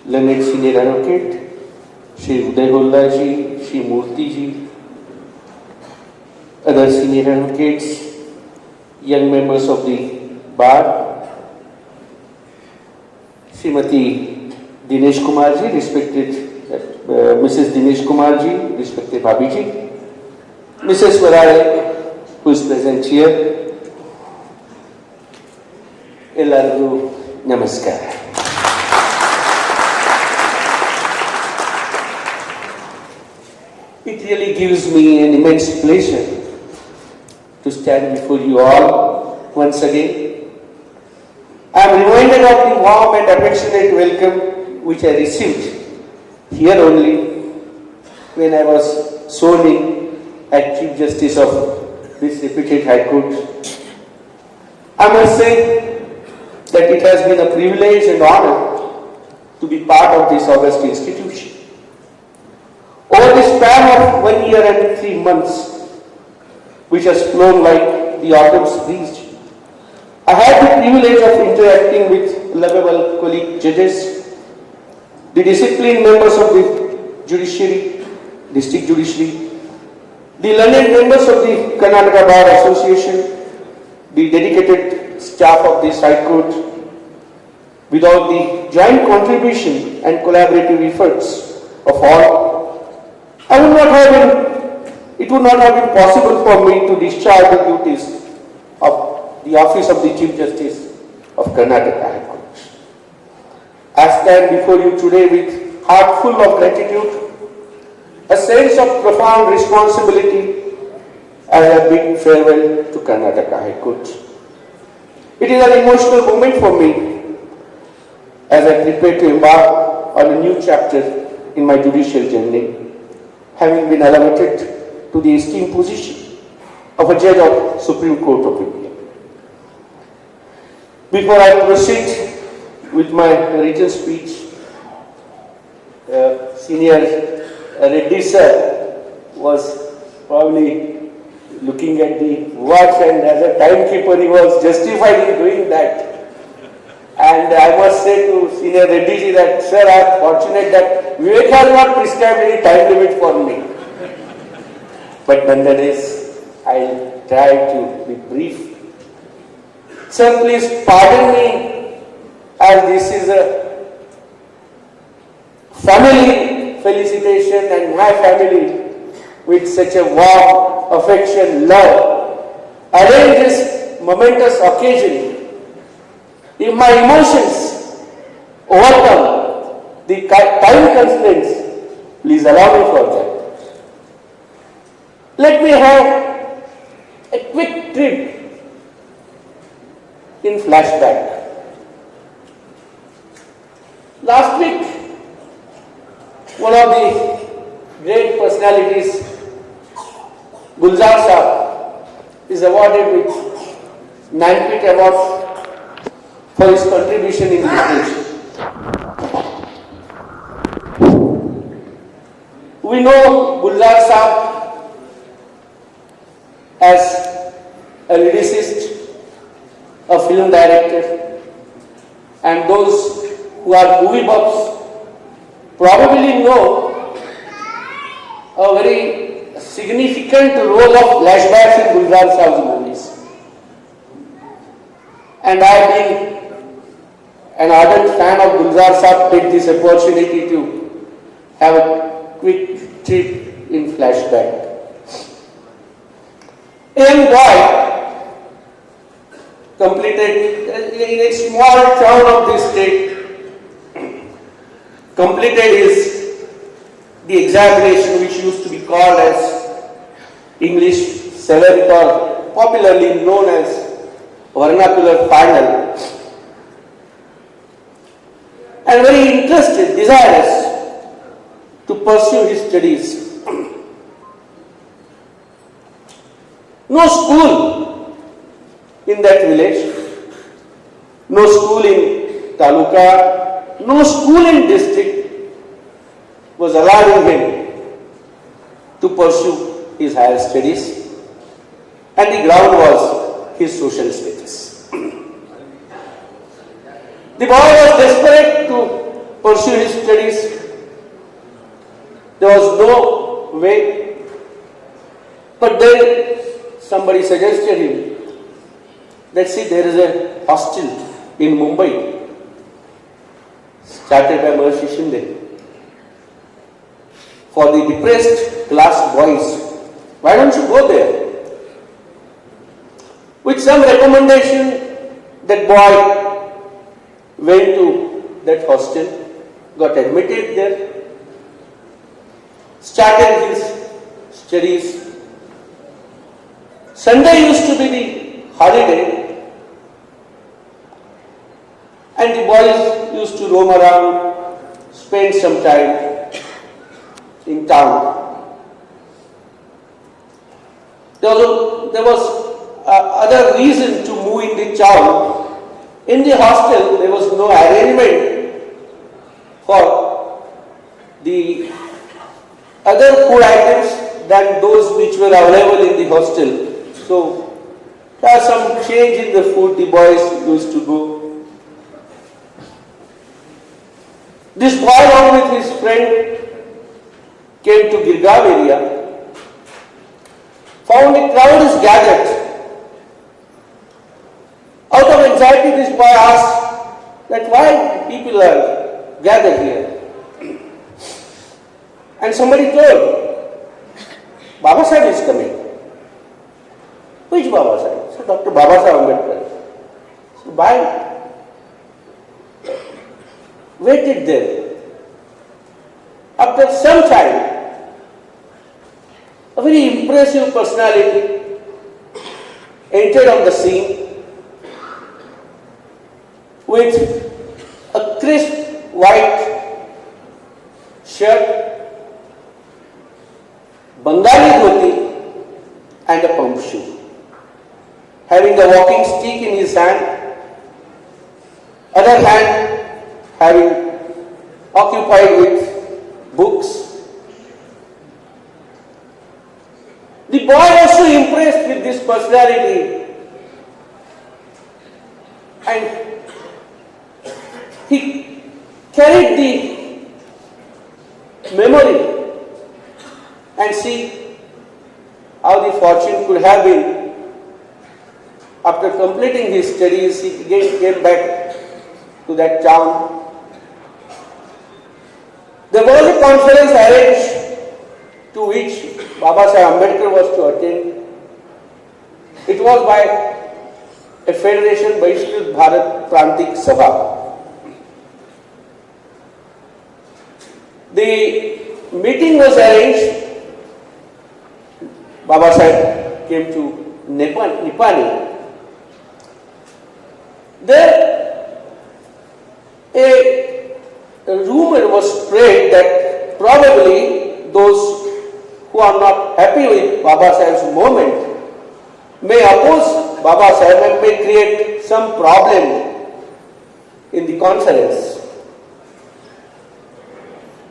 learned senior advocate, Shri Uday Holla ji, Shri Murthy ji, other senior advocates, young members of the bar, Srimati Dinesh Kumar ji, respected Mrs. Dinesh Kumar ji, respected Bhabhi ji, Mrs. Varai, who is present here, Ellargu Namaskar. It really gives me an immense pleasure to stand before you all once again. I am reminded of the warm and affectionate welcome which I received here only when I was sworn in as Chief Justice of this reputed High Court. I must say that it has been a privilege and honor to be part of this august institution. Over the span of 1 year and 3 months, which has flown like the autumn's breeze, I had the privilege of interacting with lovable colleague judges, the disciplined members of the judiciary, district judiciary, the learned members of the Karnataka Bar Association, the dedicated staff of this High Court. Without the joint contribution and collaborative efforts of all, it would not have been possible for me to discharge the duties of the office of the Chief Justice of Karnataka High Court. I stand before you today with heart full of gratitude, a sense of profound responsibility as a big farewell to Karnataka High Court. It is an emotional moment for me as I prepare to embark on a new chapter in my judicial journey, having been elevated to the esteemed position of a judge of Supreme Court of India. Before I proceed with my written speech, Senior Reddy sir was probably looking at the watch, and as a timekeeper he was justified in doing that. And I must say to Senior Reddy ji that, sir, I am fortunate that Vivek has not prescribed any time limit for me. But nonetheless, I will try to be brief. Sir, please pardon me, as this is a family felicitation and my family with such a warm affection, love, arrange this momentous occasion. If my emotions overcome the time constraints, please allow me for that. Let me have a quick trip in flashback. Last week, one of the great personalities, Gulzar Saab, is awarded with Jnanpith Award for his contribution in literature. We know Gulzar Saab as a lyricist, a film director, and those who are movie buffs probably know a very significant role of flashbacks in Gulzar Saab's movies. And I have been an ardent fan of Gulzar Saab, take this opportunity to have a quick trip in flashback. A young boy completed in a small town of this state, completed the examination which used to be called as English 7th, or popularly known as vernacular final, and very interested, desirous to pursue his studies. No school in that village, no school in taluka, no school in district was allowing him to pursue his higher studies, and the ground was his social status. The boy was desperate to pursue his studies. There was no way. But then somebody suggested him that, see, there is a hostel in Mumbai started by Maharishi Shinde for the depressed class boys. Why don't you go there? With some recommendation, that boy went to that hostel, got admitted there, started his studies. Sunday used to be the holiday, and the boys used to roam around, spend some time in town. There was other reason to move in the town. In the hostel, there was no arrangement for the other food items than those which were available in the hostel. So, there was some change in the food the boys used to go. This boy, along with his friend, came to Girgaon area, found a crowd is gathered. Out of anxiety, this boy asked that why people are gathered here. And somebody told, Baba Sahib is coming. Which Baba Sahib? So Dr. Baba Sahib Ambedkar. So why? Waited there. After some time, a very impressive personality entered on the scene with a crisp white shirt, Bengali dhoti and a pump shoe. Having a walking stick in his hand, other hand having occupied with books. The boy was so impressed with this personality, and he carried the memory and see how the fortune could have been. After completing his studies, he again came back to that town. There was a conference arranged to which Baba Sahib Ambedkar was to attend. It was by a federation, Vaishnav Bharat Prantik Sabha. The meeting was arranged. Baba Sahib came to Nipani. There, a rumor was spread that probably those who are not happy with Baba Sahib's movement may oppose Baba Sahib and may create some problem in the conference.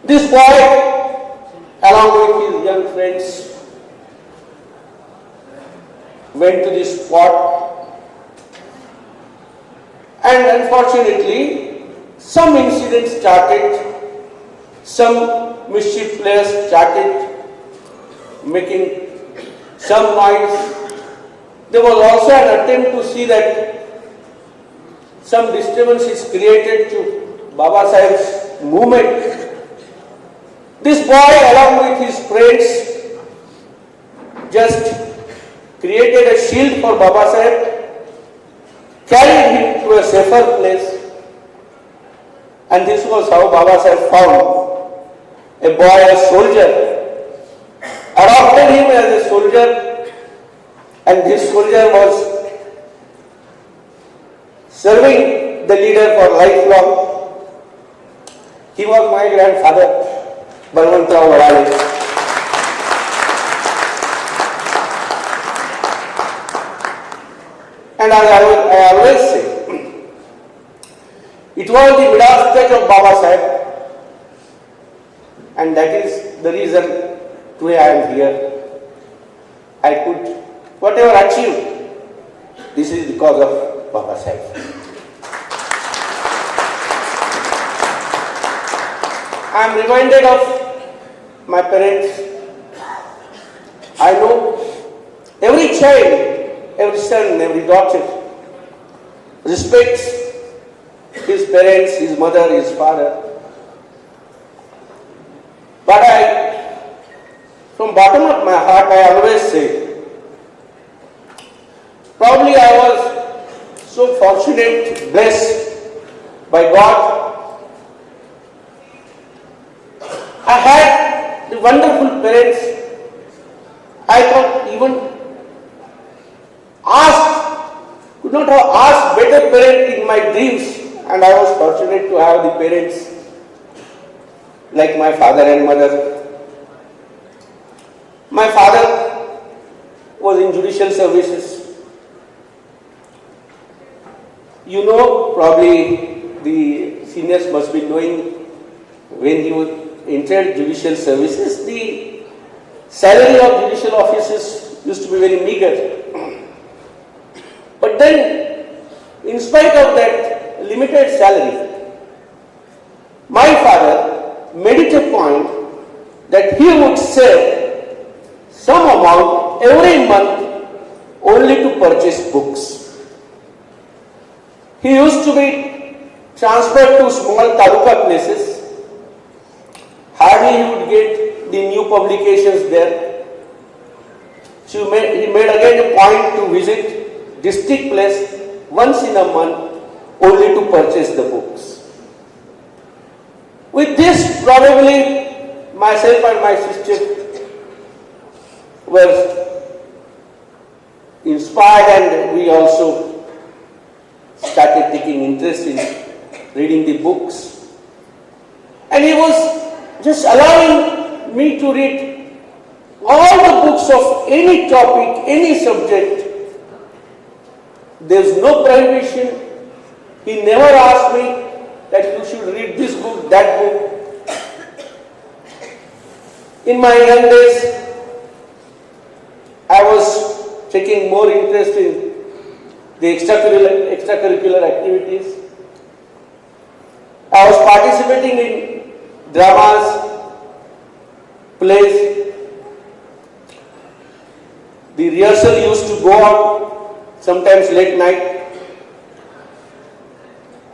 This boy, along with his young friends, went to this spot, and unfortunately, some incidents started, some mischief players started making some noise. There was also an attempt to see that some disturbance is created to Baba Sahib's movement. This boy, along with his friends, just created a shield for Baba Sahib, carried him to a safer place, and this was how Baba Sahib found a boy, a soldier, adopted him as a soldier, and this soldier was serving the leader for lifelong. He was my grandfather, Balwantrao Varale. And I always say, it was the middle stage of Baba Sahib, and that is the reason today I am here. I could, whatever achieve, this is because of Baba Sahib. I am reminded of my parents. I know every child, every son, every daughter respects his parents, his mother, his father. But from bottom of my heart, I always say, probably I was so fortunate, blessed by God. I had the wonderful parents. I thought even could not have asked better parent in my dreams, and I was fortunate to have the parents like my father and mother. My father was in judicial services. You know, probably the seniors must be knowing, when he entered judicial services, the salary of judicial officers used to be very meager. But then, in spite of that limited salary, my father made it a point that he would save some amount every month only to purchase books. He used to be transferred to small taluka places. Hardly he would get the new publications there. So he made again a point to visit district place once in a month only to purchase the books. With this, probably myself and my sister were inspired, and we also started taking interest in reading the books. And he was just allowing me to read all the books of any topic, any subject. There's no prohibition. He never asked me that you should read this book, that book. In my young days, I was taking more interest in the extracurricular activities. I was participating in dramas, plays. The rehearsal used to go on, sometimes late night.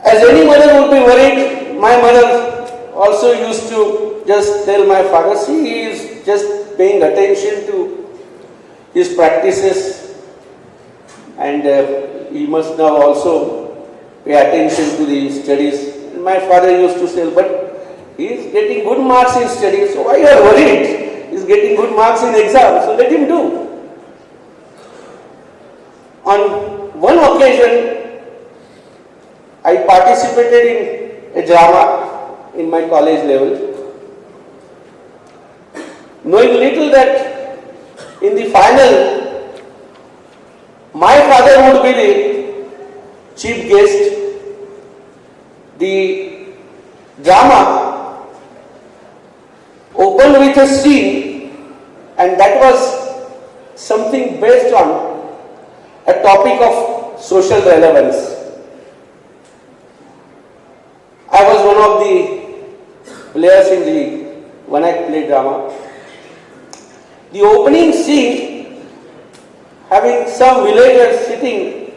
As any mother would be worried, my mother also used to just tell my father, see, he is just paying attention to his practices, and he must now also pay attention to the studies. And my father used to say, but he is getting good marks in studies, so why you are worried? He is getting good marks in exams, so let him do. On one occasion, I participated in a drama in my college level, knowing little that in the final, my father would be the chief guest. The drama opened with a scene, and that was something based on a topic of social relevance. I was one of the players in the one-act play drama. The opening scene, having some villagers sitting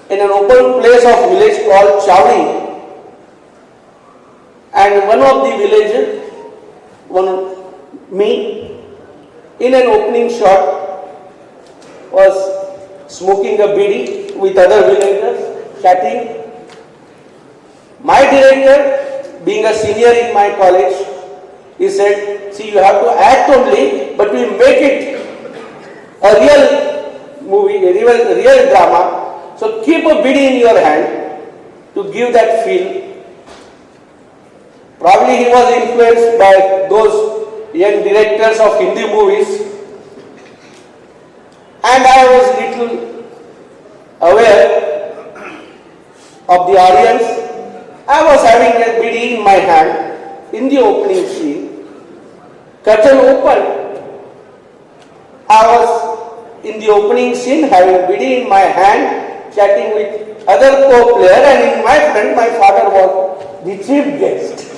in an open place of village called Chawdi, and one of the villagers, me, in an opening shot, was smoking a bidi with other villagers, chatting. My director, being a senior in my college, he said, see, you have to act only, but we make it a real movie, a real drama. So keep a bidi in your hand to give that feel. Probably he was influenced by those young directors of Hindi movies. And I was little aware of the audience. I was having a bidi in my hand in the opening scene. Curtain opened. I was in the opening scene having bidi in my hand, chatting with other co-player, and in my front my father was the chief guest.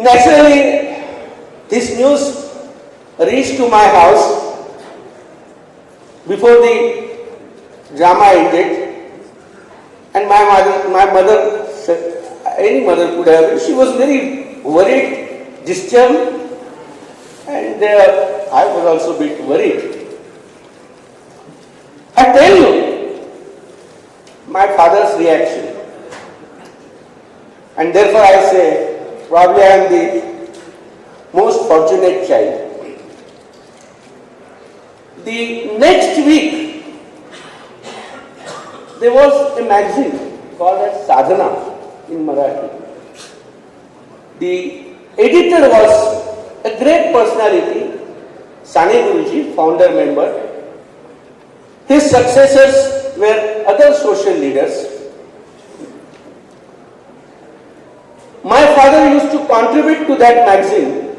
Naturally, this news reached to my house before the drama ended, and my mother, any mother could have, she was very worried, disturbed, and I was also a bit worried. I tell you my father's reaction, and therefore I say probably I am the most fortunate child. The next week there was a magazine called as Sadhana in Marathi. The editor was a great personality, Sane Guruji, founder member. His successors were other social leaders. My father used to contribute to that magazine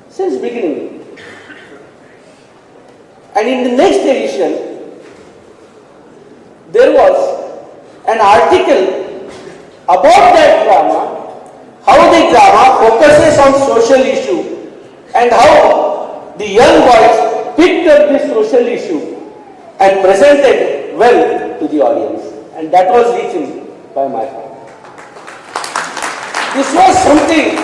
since beginning. And in the next edition, there was an article about that drama, how the drama focuses on social issue and how the young boys picked up this social issue and presented well to the audience. And that was written by my father. This was something,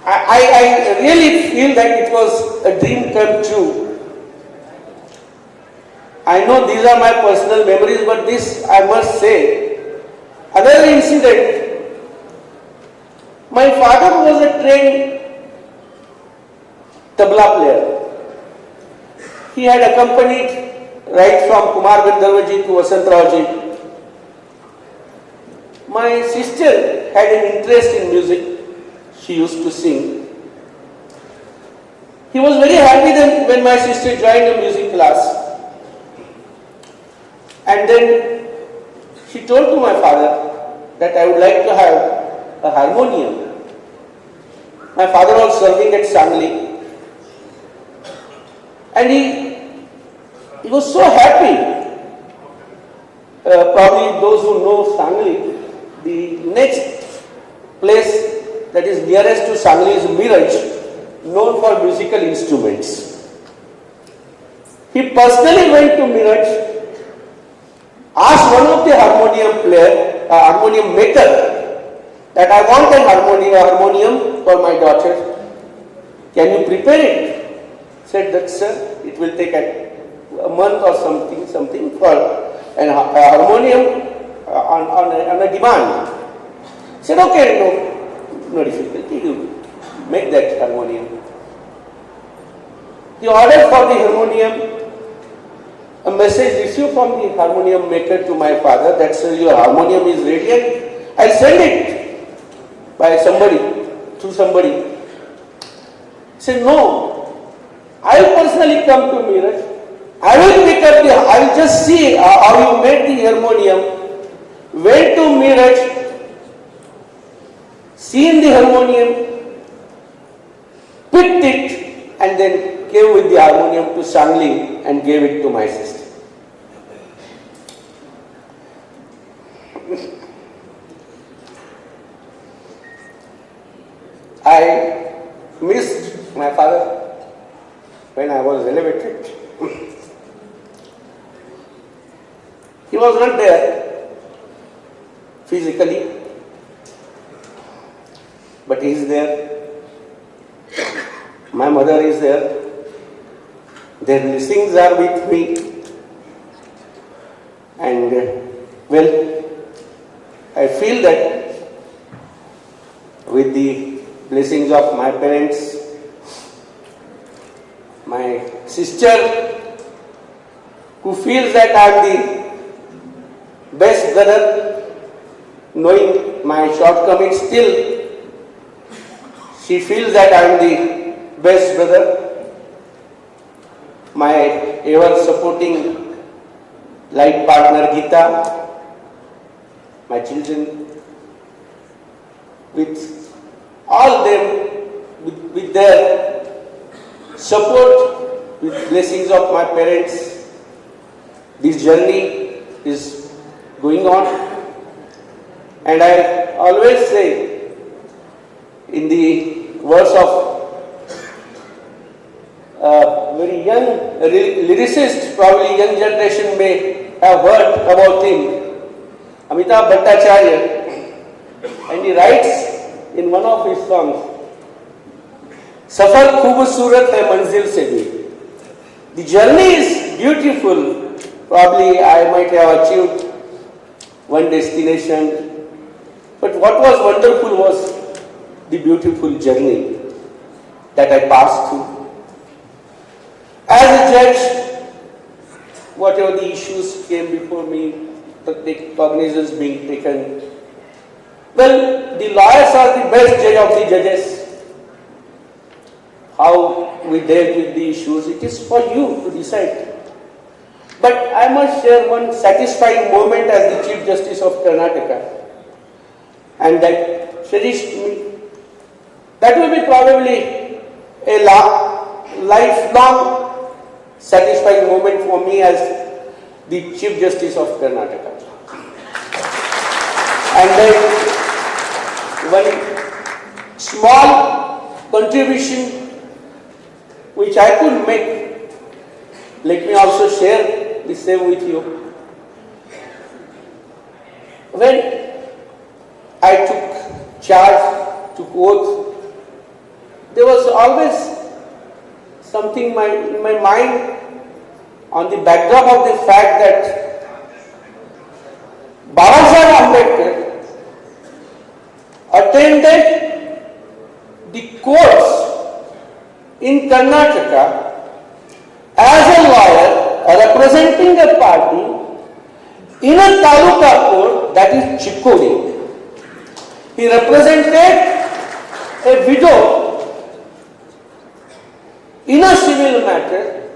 I really feel that it was a dream come true. I know these are my personal memories, but this I must say. Another incident, my father was a trained tabla player. He had accompanied right from Kumar Gandharvaji to Vasantrao-ji. My sister had an interest in music. She used to sing. He was very happy when my sister joined a music class. And then she told to my father that I would like to have a harmonium. My father was serving at Sangli. And he was so happy. Probably those who know Sangli, the next place that is nearest to Sangli is Miraj, known for musical instruments. He personally went to Miraj, asked one of the harmonium maker, that I want a harmonium for my daughter. Can you prepare it? Said that, sir, it will take a month or something for a harmonium on a demand. Said, okay, no difficulty, you make that harmonium. The order for the harmonium, a message received from the harmonium maker to my father that, sir, your harmonium is ready and I'll send it by somebody, through somebody. He said, no, I will personally come to Miraj. I will just see how you made the harmonium. Went to Miraj, seen the harmonium, picked it, and then came with the harmonium to Sangli and gave it to my sister. I missed my father when I was elevated. He was not there physically, but he is there. My mother is there. Their blessings are with me. And well, I feel that with the blessings of my parents, my sister, who feels that I am the best brother, knowing my shortcomings, still she feels that I am the best brother. My ever supporting life partner Geeta, my children, with all them, with their support, with blessings of my parents, this journey is going on, and I always say in the words of very young lyricist, probably young generation may have heard about him, Amitabh Bhattacharya, and he writes in one of his songs, Safar खूबसूरत है मंजिल से भी. The journey is beautiful. Probably I might have achieved one destination, but what was wonderful was the beautiful journey that I passed through. As a judge, whatever the issues came before me, the cognizance being taken. Well, the lawyers are the best judge of the judges. How we dealt with the issues, it is for you to decide. But I must share one satisfying moment as the Chief Justice of Karnataka, and that cherished me. That will be probably a lifelong satisfying moment for me as the Chief Justice of Karnataka. And then one small contribution which I could make, let me also share the same with you. When I took charge, took oath, there was always something in my mind on the backdrop of the fact that Babasaheb Ambedkar attended the courts in Karnataka as a lawyer representing a party in a taluka court, that is Chikkodi. He represented a widow in a civil matter.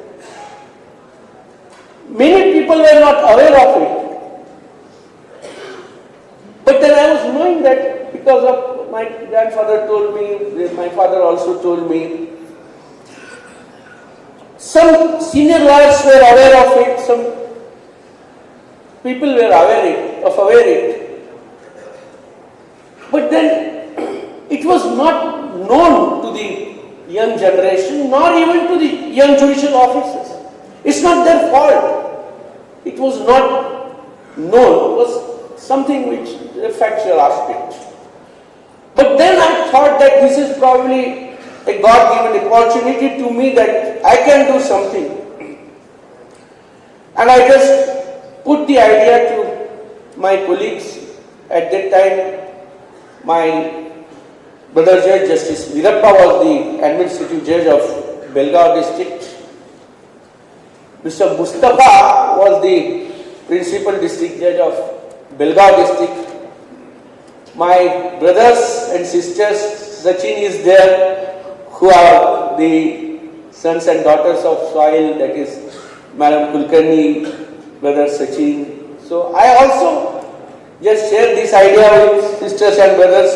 Many people were not aware of it. But then I was knowing that because of my grandfather told me, my father also told me. Some senior lawyers were aware of it, some people were aware of it. But then it was not known to the young generation, nor even to the young judicial officers. It's not their fault. It was not known. It was something which is a factual aspect. But then I thought that this is probably a God-given opportunity to me that I can do something. And I just put the idea to my colleagues. At that time, my brother Judge Justice Veerappa was the administrative judge of Belgaum district. Mr. Mustafa was the principal district judge of Belgaum district. My brothers and sisters, Sachin is there, who are the sons and daughters of soil, that is Madam Kulkarni, brother Sachin. So I also just share this idea with sisters and brothers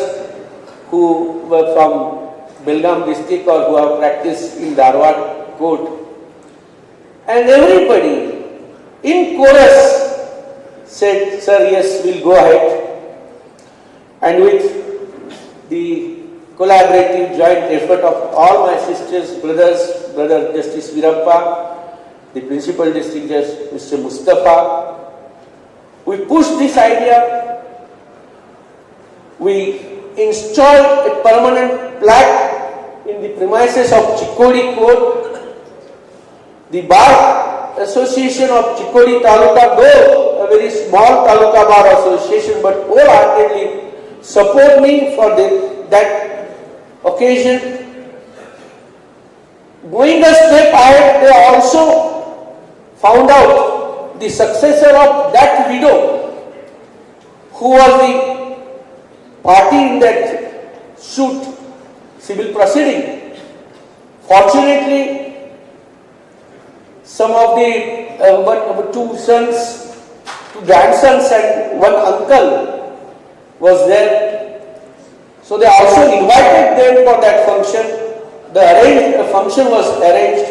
who were from Belgaum district or who have practiced in Dharwad court. And everybody in chorus said, "Sir, yes, we'll go ahead." And with the collaborative joint effort of all my sisters, brothers, Brother Justice Veerappa, the Principal District Judge Mr. Mustafa, we pushed this idea. We installed a permanent plaque in the premises of Chikkodi Court. The Bar Association of Chikkodi Taluka, though a very small Taluka Bar Association, but wholeheartedly support me for that occasion. Going a step ahead, they also found out the successor of that widow who was the party in that suit, civil proceeding. Fortunately, some of the two sons, two grandsons and one uncle was there. So they also invited them for that function. The function was arranged,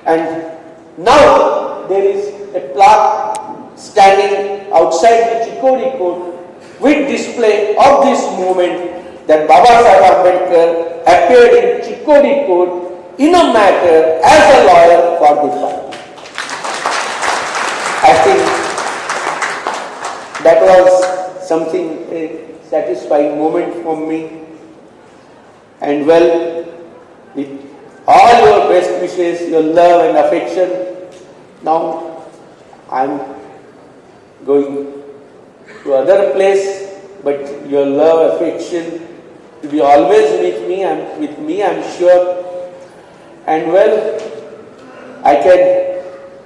and now there is a plaque standing outside the Chikkodi court with display of this movement that Baba Saheb Ambedkar appeared in Chikkodi court in a matter as a lawyer for the party. I think that was something, a satisfying moment for me. And well, with all your best wishes, your love and affection, now I'm going to other place, but your love, affection will be always with me. I'm sure. And well, I can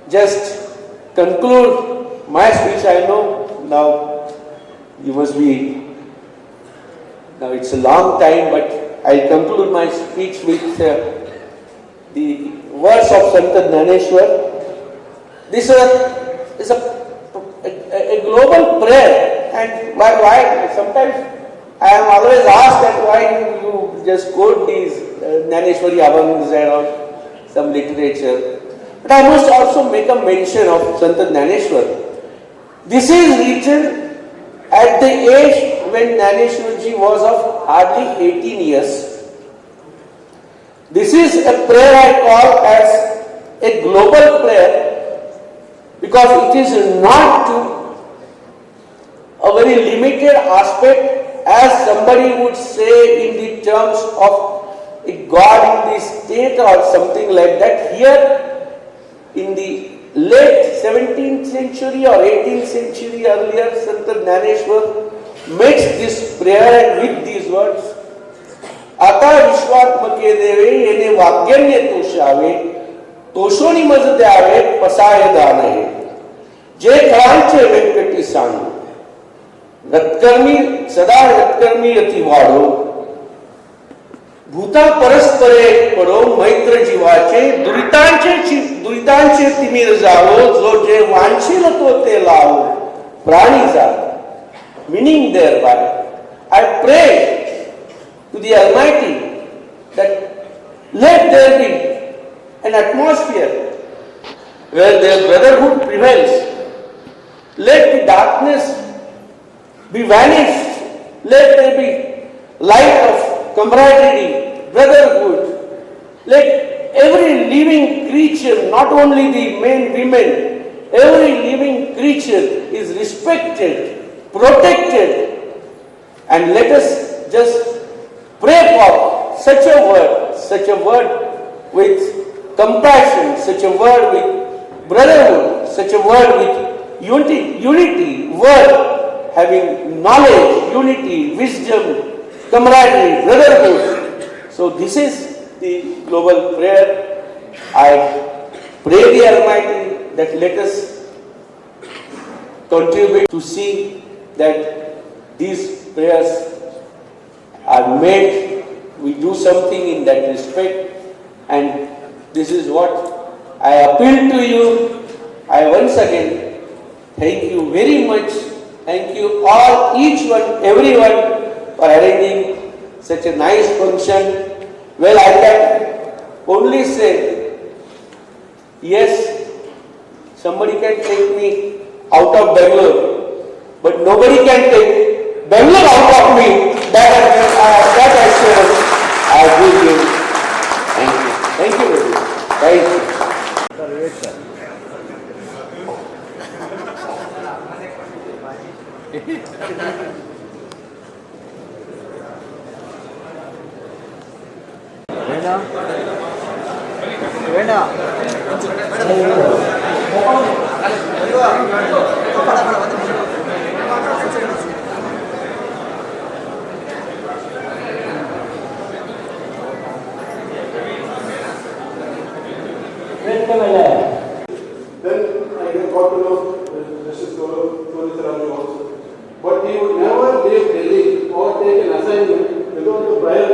just conclude my speech. I know now you must be. Now it's a long time, but I'll conclude my speech with the words of Sant Dhaneshwar. This is a global prayer, and why sometimes I am always asked that why you just quote these Dhaneshwari Abhangs and or some literature. But I must also make a mention of Sant Dhaneshwar. This is written at the age when Dhaneshwarji was of hardly 18 years. This is a prayer I call as a global prayer, because it is not to a very limited aspect, as somebody would say in the terms of a God in the state or something like that. Here, in the late 17th century or 18th century earlier, Sant Dhaneshwar makes this prayer and with these words, आता विश्वात्मके देवे येने वाग्यन्य तोषावे तोषोनी मज द्यावे पसाय दानहे जे खळांचे व्यंकटी सांगू रत्कर्मी सदा रत्कर्मी अति वाढो भूता परस्परे पडो मैत्र जीवाचे दुरितांचे तिमिर जावो जो जे वांछील तो ते लावो प्राणी जा. Meaning thereby, I pray to the Almighty that let there be an atmosphere where their brotherhood prevails. Let the darkness be vanished. Let there be light of camaraderie, brotherhood. Let every living creature, not only the men, women, every living creature is respected, protected, and let us just pray for such a word with compassion, such a word with brotherhood, such a word with unity, word having knowledge, unity, wisdom, camaraderie, brotherhood. So this is the global prayer. I pray the Almighty that let us contribute to see that these prayers are made, we do something in that respect, and this is what I appeal to you. I once again thank you very much. Thank you all, each one, everyone for arranging such a nice function. Well, I can only say, yes, somebody can take me out of Bangalore, but nobody can take Bangalore out of me. That assurance I give you. Thank you. Thank you very much. Thank you. Then I got to know Justice Tolitharaju also. But he would never leave Delhi or take an assignment without the prior